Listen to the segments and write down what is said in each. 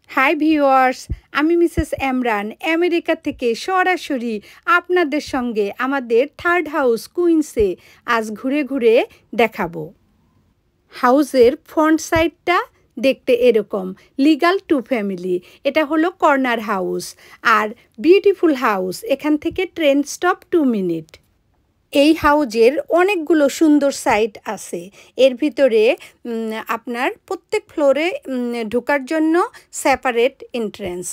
Hi viewers, আমি Mrs Emran America থেকে সরাসরি আপনাদের সঙ্গে আমাদের থার্ড হাউস কুইন্সে আজ ঘুরে ঘুরে দেখাবো। হাউসের ফ্রন্ট সাইডটা দেখতে এরকম, লিগাল টু ফ্যামিলি। এটা হলো কর্নার হাউস আর বিউটিফুল হাউস। এখান থেকে ট্রেন স্টপ 2 মিনিট। এই হাউজের অনেকগুলো সুন্দর সাইট আছে। এর ভিতরে আপনার প্রত্যেক ফ্লোরে ঢোকার জন্য সেপারেট এন্ট্রেন্স।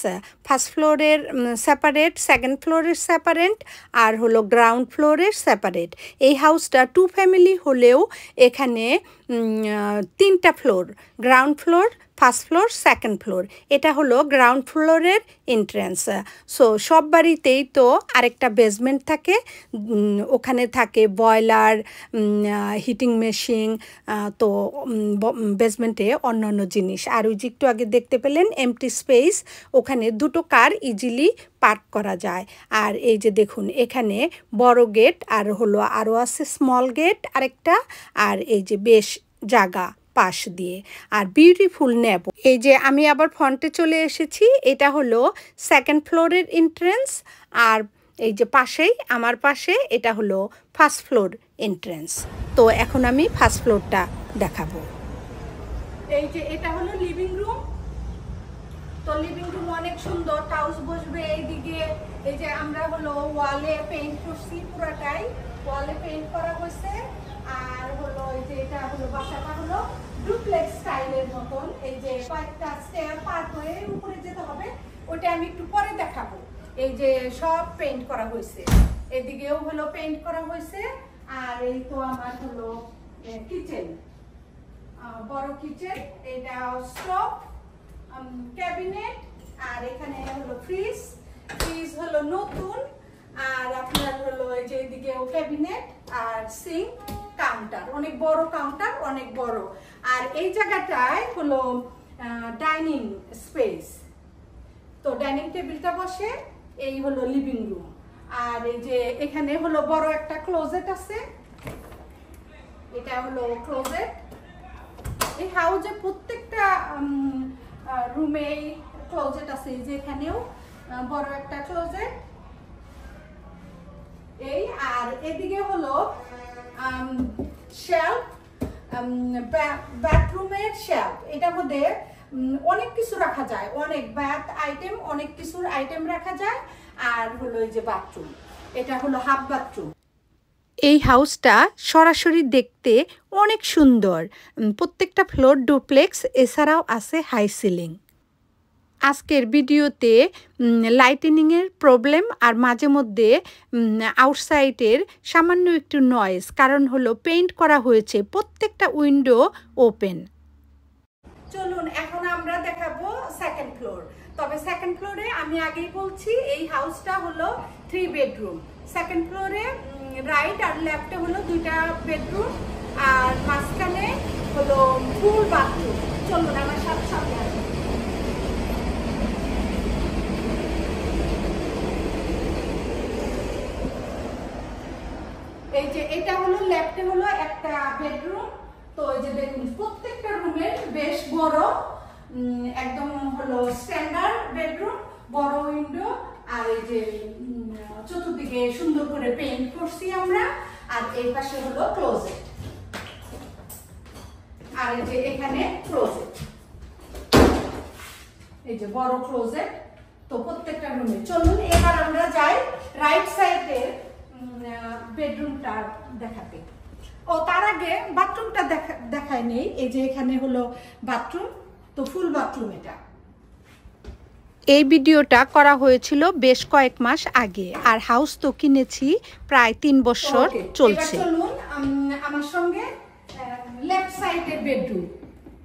ফার্স্ট ফ্লোরের সেপারেট, সেকেন্ড ফ্লোরের সেপারেট, আর হলো গ্রাউন্ড ফ্লোরের সেপারেট। এই হাউসটা 2 ফ্যামিলি হলেও এখানে 3টা floor, ground floor, first floor, second floor. এটা হলো গ্রাউন্ড ফ্লোরের এন্ট্রেন্স। সো সব বাড়িতেই তো আরেকটা বেসমেন্ট থাকে, ওখানে থাকে বয়লার, হিটিং মেশিন, তো বেসমেন্টে অন্য অন্য জিনিস। আর ওই যে একটু আগে দেখতে পেলেন এমটি স্পেস, ওখানে 2টো কার ইজিলি পার্ক করা যায়। আর এই যে দেখুন এখানে বড় গেট আর হলো আরও আছে স্মল গেট আরেকটা, আর এই যে বেশ জায়গা পাশ দিয়ে, আর বিউটিফুল নেব। এই যে আমি আবার ফ্রন্টে চলে এসেছি, এটা হলো সেকেন্ড ফ্লোরের এন্ট্রেন্স, আর এই যে পাশেই আমার পাশে এটা হলো ফার্স্ট ফ্লোর এন্ট্রেন্স। তো এখন আমি ফার্স্ট ফ্লোরটা দেখাবো। এই যে এটা হলো লিভিং রুম। তো লিভিং রুম অনেক সুন্দর, টাউস বসবে এইদিকে। এই যে আমরা হলো ওয়ালে পেইন্ট করছি, পুরাটাই ওয়ালে পেইন্ট করা হয়েছে। আর হলো এই যে এটা হলো বাসাটা হলো ডুপ্লেক্স স্টাইলের মতন। এই যে কয়েকটা স্টেয়ার পার হয়ে উপরে যেতে হবে, ওটা আমি একটু পরে দেখাবো। এই যে সব পেইন্ট করা হয়েছে, এদিকেও হলো পেইন্ট করা হয়েছে। আর এই তো আমার হলো কিচেন, বড় কিচেন। এটা স্টোভ, ক্যাবিনেট, আর এখানে হলো ফ্রিজ। ফ্রিজ হলো নতুন। আর আপনার হলো এই যে এদিকেও ক্যাবিনেট আর সিঙ্ক, কাউন্টার, অনেক বড় কাউন্টার, অনেক বড়। আর এই জায়গাটায় হলো ডাইনিং স্পেস। তো ডাইনিং টেবিলটা বসে, এই হলো লিভিং রুম। আর এই যে এখানে হলো বড় একটা ক্লোজেট আছে, এটা হলো ক্লোজেট। এই হাউজে প্রত্যেকটা রুমে ক্লোজেট আছে। এই যে এখানেও বড় একটা ক্লোজেট। এই আর এদিকে হলো শেলফ, বাথরুমের শেলফ। এটার মধ্যে অনেক কিছু রাখা যায়, অনেক বাথ আইটেম, অনেক কিছুর আইটেম রাখা যায়। আর হলো এই যে বাথরুম, এটা হলো হাফ বাথরুম। এই হাউসটা সরাসরি দেখতে অনেক সুন্দর। প্রত্যেকটা ফ্লোর ডুপ্লেক্স, এছাড়াও আছে হাই সিলিং। আজকের ভিডিওতে লাইটেনিংয়ের প্রবলেম আর মাঝে মধ্যে আউটসাইডের সামান্য একটু নয়েজ, কারণ হলো পেইন্ট করা হয়েছে, প্রত্যেকটা উইন্ডো ওপেন। চলুন এখন আমরা দেখাবো সেকেন্ড ফ্লোর। তবে সেকেন্ড ফ্লোরে আমি আগেই বলছি এই হাউসটা হলো 3 বেডরুম। সেকেন্ড ফ্লোরে রাইট আর লেফটে হলো 2টা বেডরুম, আর মাঝখানে হলো ফুল বাথরুম। চলুন আমার সাথে সাথে আসুন। এই যে এটা হলো লেফটে হলো একটা বেডরুম। তো এই যে দেখুন প্রত্যেকটা রুমের বেশ বড়, একদম হলো স্ট্যান্ডার্ড বেডরুম, বড় উইন্ডো। আর এই যে চতুর্দিকে সুন্দর করে পেইন্ট করছি আমরা। আর এই পাশে হলো ক্লোজেট, আর এই যে এখানে ক্লোজেট, এই যে বড় ক্লোজেট। তো প্রত্যেকটা রুমে। চলুন এবার আমরা যাই রাইট সাইডের বেডরুমটা দেখাতে। ও তার আগে বাথরুমটা দেখায় নেই। এই যে এখানে হলো বাথরুম, তো ফুল বাথরুম এটা। এই ভিডিওটা করা হয়েছিল বেশ কয়েক মাস আগে, আর হাউস তো কিনেছি প্রায় 3 বছর চলছে। চলুন আমার সঙ্গে লেফট সাইডের বেডরুম।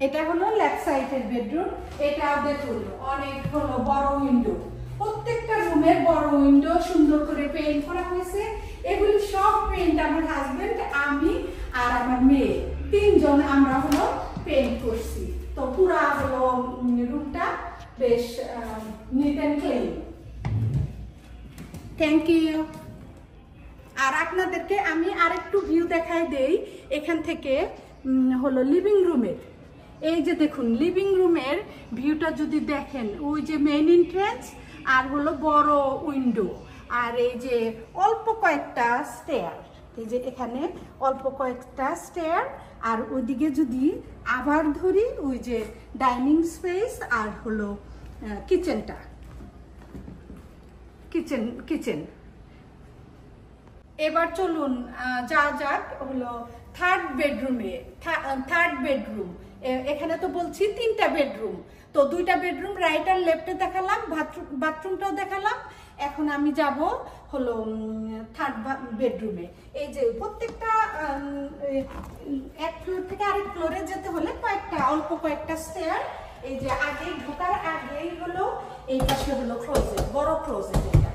এটা হলো লেফট সাইডের বেডরুম। এটা দেখুন অনেক হলো বড় উইন্ডো, প্রত্যেকটা রুমের বড় উইন্ডো সুন্দর করে পেইন্ট করা হয়েছে। এগুলি সব পেইন্ট আমার হাজবেন্ড, আমি আর আমার মেয়ে 3 জন আমরা হলো পেইন্ট করছি। তো পুরা হলো রুমটা বেশ neat and clean. Thank you. আর আপনাদেরকে আমি আরেকটু ভিউ দেখাই দেই এখান থেকে হলো লিভিং রুমের। এই যে দেখুন লিভিং রুমের ভিউটা যদি দেখেন, ওই যে মেইন এন্ট্রান্স আর হলো বড় উইন্ডো, আর এই যে অল্প কয়েকটা স্টেয়ার, এই যে এখানে অল্প কয়েকটা স্টেয়ার, আর ওইদিকে যদি আবার ধরি ওই যে ডাইনিং স্পেস আর হলো কিচেনটা, কিচেন। এবার চলুন যাক হলো থার্ড বেডরুম। এখানে তো বলছি 3টা বেডরুম, তো 2টা বেডরুম রাইট আর লেফটে দেখালাম, বাথরুমটাও দেখালাম। এখন আমি যাব হলো থার্ড বেডরুমে। এই যে প্রত্যেকটা এক ফ্লোর থেকে আরেক ফ্লোরে যেতে হলে অল্প কয়েকটা স্টেয়ার। এই যে আগে ঢোকার আগেই হলো এই পাশে হলো ক্লোজেট, বড় ক্লোজেট। এটা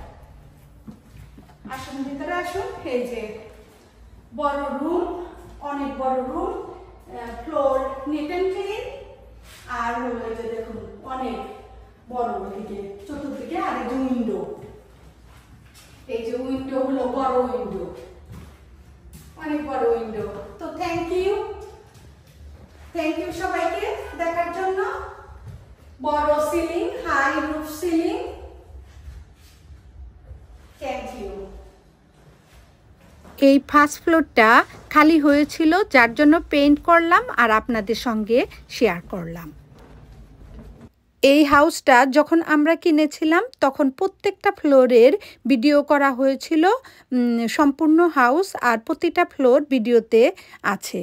আসুন ভিতরে আসুন। এই যে বড় রুম, অনেক বড় room, floor neat and clean, আর হলো এই যে দেখুন অনেক বড় দিকে চতুর্দিকে, আর এই যে উইন্ডো, এই যে উইন্ডো হলো বড় উইন্ডো, অনেক বড় উইন্ডো। তো থ্যাংক ইউ সবাইকে দেখার জন্য। বড় ceiling, high roof ceiling. Thank you. এই ফার্স্ট ফ্লোরটা খালি হয়েছিল, যার জন্য পেইন্ট করলাম আর আপনাদের সঙ্গে শেয়ার করলাম। এই হাউসটা যখন আমরা কিনেছিলাম তখন প্রত্যেকটা ফ্লোরের ভিডিও করা হয়েছিল, সম্পূর্ণ হাউস, আর প্রতিটা ফ্লোর ভিডিওতে আছে।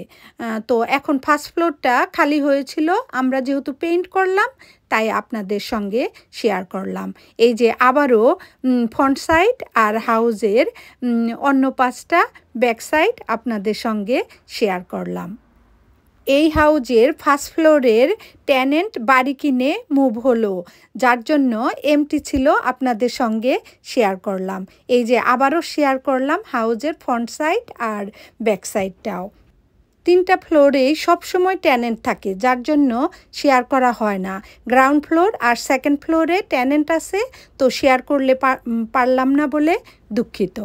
তো এখন ফার্স্ট ফ্লোরটা খালি হয়েছিল, আমরা যেহেতু পেইন্ট করলাম তাই আপনাদের সঙ্গে শেয়ার করলাম। এই যে আবারও ফ্রন্ট সাইড আর হাউসের অন্য পাশটা ব্যাক সাইড আপনাদের সঙ্গে শেয়ার করলাম। এই হাউজের ফার্স্ট ফ্লোরের টেনেন্ট বাড়ি কিনে মুভ হলো, যার জন্য এমটি ছিল, আপনাদের সঙ্গে শেয়ার করলাম। এই যে আবারও শেয়ার করলাম হাউজের ফ্রন্ট সাইড আর ব্যাক সাইডটাও। 3টা ফ্লোরেই সবসময় টেনেন্ট থাকে, যার জন্য শেয়ার করা হয় না। গ্রাউন্ড ফ্লোর আর সেকেন্ড ফ্লোরে টেনেন্ট আছে, তো শেয়ার করলে পারলাম না বলে দুঃখিত।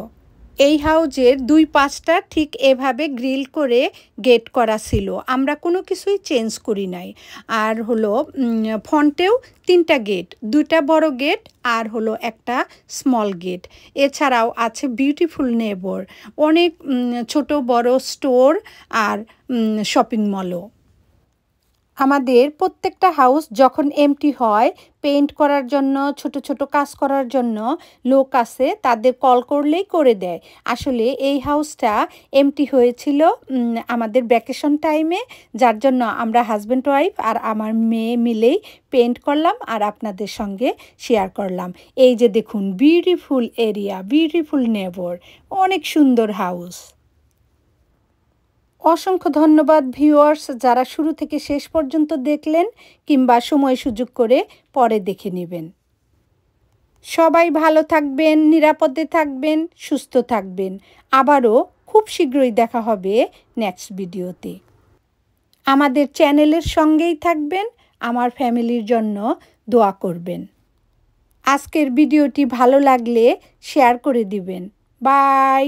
এই হাউজের 2 পাশটা ঠিক এভাবে গ্রিল করে গেট করা ছিল, আমরা কোনো কিছুই চেঞ্জ করি নাই। আর হলো ফ্রন্টেও 3টা গেট, 2টা বড় গেট আর হলো একটা স্মল গেট। এছাড়াও আছে বিউটিফুল নেইবার, অনেক ছোট বড় স্টোর আর শপিং মলও। আমাদের প্রত্যেকটা হাউস যখন এমটি হয়, পেইন্ট করার জন্য, ছোট ছোট কাজ করার জন্য লোক আছে, তাদের কল করলেই করে দেয়। আসলে এই হাউসটা এমটি হয়েছিল আমাদের ভ্যাকেশন টাইমে, যার জন্য আমরা হাজব্যান্ড ওয়াইফ আর আমার মেয়ে মিলেই পেইন্ট করলাম আর আপনাদের সঙ্গে শেয়ার করলাম। এই যে দেখুন বিউটিফুল এরিয়া, বিউটিফুল নেইবার, অনেক সুন্দর হাউস। অসংখ্য ধন্যবাদ ভিউয়ার্স, যারা শুরু থেকে শেষ পর্যন্ত দেখলেন কিংবা সময় সুযোগ করে পরে দেখে নেবেন। সবাই ভালো থাকবেন, নিরাপদে থাকবেন, সুস্থ থাকবেন। আবারও খুব শীঘ্রই দেখা হবে নেক্সট ভিডিওতে। আমাদের চ্যানেলের সঙ্গেই থাকবেন, আমার ফ্যামিলির জন্য দোয়া করবেন। আজকের ভিডিওটি ভালো লাগলে শেয়ার করে দিবেন। বাই।